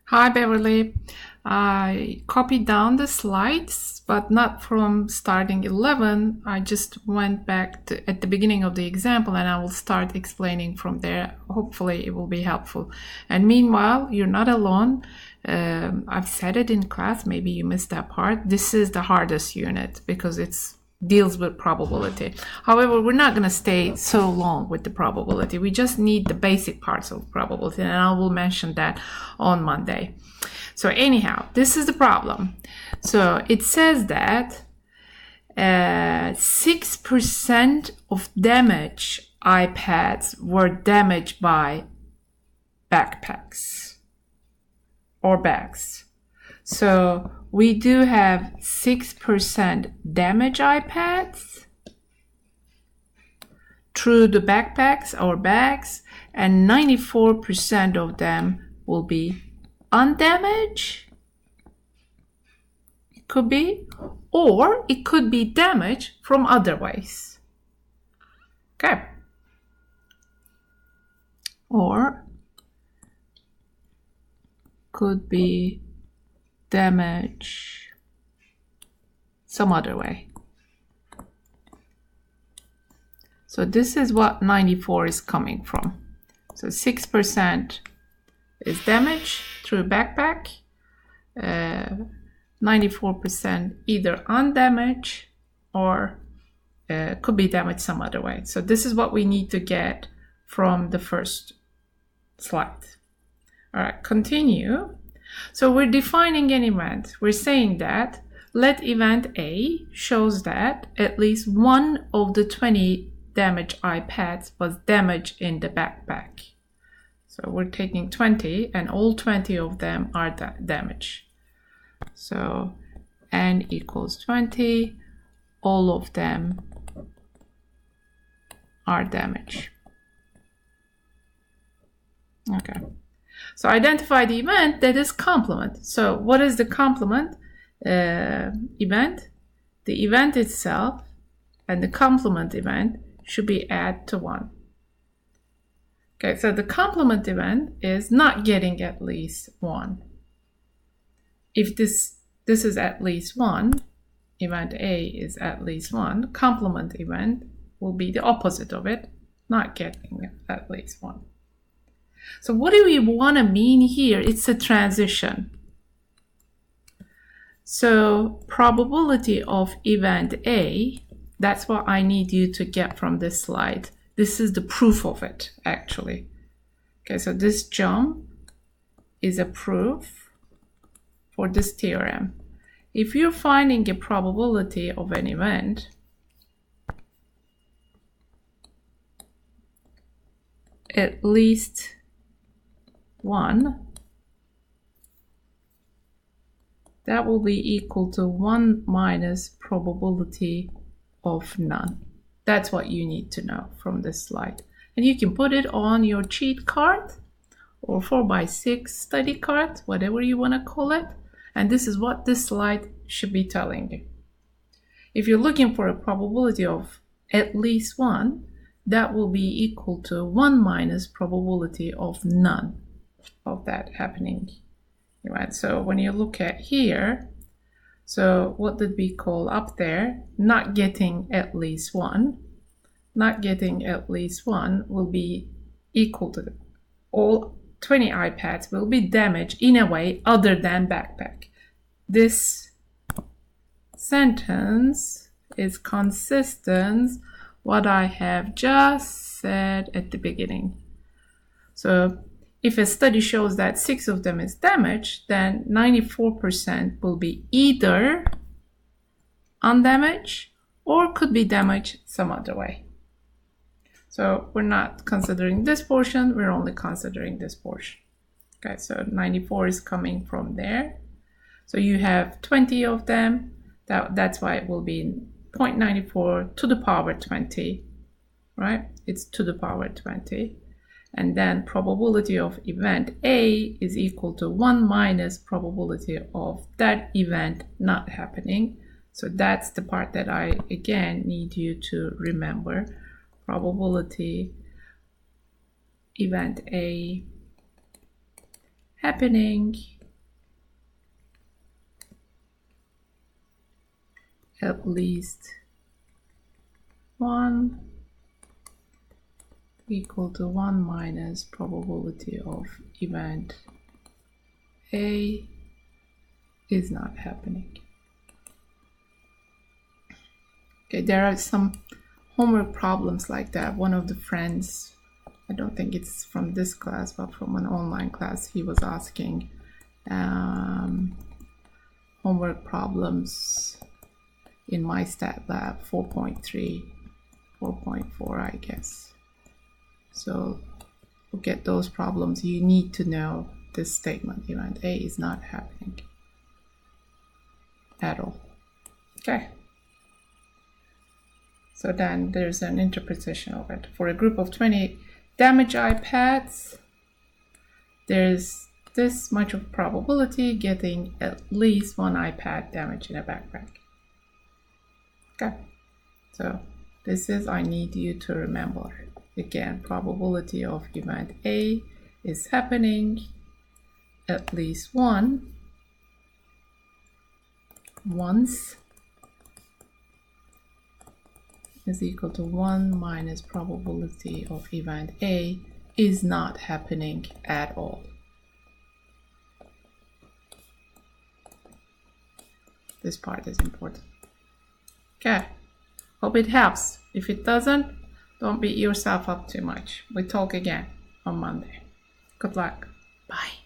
Hi, Beverly. I copied down the slides, but not from starting 11. I just went back to, at the beginning of the example, and I will start explaining from there. Hopefully, it will be helpful. And meanwhile, you're not alone. I've said it in class. Maybe you missed that part. This is the hardest unit because it's deals with probability. However, we're not going to stay so long with the probability. We just need the basic parts of probability, and I will mention that on Monday. So anyhow, this is the problem. So it says that 6% of damaged iPads were damaged by backpacks or bags. So we do have 6% damaged iPads through the backpacks or bags, and 94% of them will be undamaged. It could be, or it could be damaged from other ways. Okay. Or could be damage some other way. So this is what 94 is coming from. So 6% is damage through backpack, 94% either undamaged or could be damaged some other way. So this is what we need to get from the first slide. All right, continue. So we're defining an event. We're saying that let event A shows that at least one of the 20 damaged iPads was damaged in the backpack. So we're taking 20 and all 20 of them are damaged. So n equals 20, all of them are damaged. Okay. So identify the event that is complement. So what is the complement event? The event itself and the complement event should be add to 1. Okay, so the complement event is not getting at least 1. If this is at least 1, event A is at least 1, complement event will be the opposite of it, not getting at least 1. So what do we want to mean here? It's a transition. So probability of event A, that's what I need you to get from this slide. This is the proof of it, actually. Okay, so this jump is a proof for this theorem. If you're finding a probability of an event, at least 1, that will be equal to 1 minus probability of none. That's what you need to know from this slide. And you can put it on your cheat card or 4x6 study card, whatever you want to call it. And this is what this slide should be telling you. If you're looking for a probability of at least 1, that will be equal to 1 minus probability of none of that happening. Right? So when you look at here, so what did we call up there? Not getting at least 1. Not getting at least 1 will be equal to all 20 iPads will be damaged in a way other than backpack. This sentence is consistent what I have just said at the beginning. So if a study shows that 6 of them is damaged, then 94% will be either undamaged or could be damaged some other way. So we're not considering this portion, we're only considering this portion. Okay, so 94 is coming from there. So you have 20 of them, that's why it will be 0.94 to the power 20, right? It's to the power 20. And then probability of event A is equal to 1 minus probability of that event not happening. So that's the part that I, again, need you to remember. Probability event A happening at least 1 equal to 1 minus probability of event A is not happening. Okay, there are some homework problems like that. One of the friends, I don't think it's from this class, but from an online class, he was asking homework problems in MyStatLab 4.3, 4.4, I guess. So look at those problems. You need to know this statement. Event A is not happening at all. Okay. So then there's an interpretation of it. For a group of 20 damaged iPads, there's this much of probability getting at least 1 iPad damaged in a backpack. Okay. So this is, I need you to remember. Again, probability of event A is happening at least once is equal to 1 minus probability of event A is not happening at all. This part is important. Okay, hope it helps. If it doesn't, don't beat yourself up too much. We talk again on Monday. Good luck. Bye.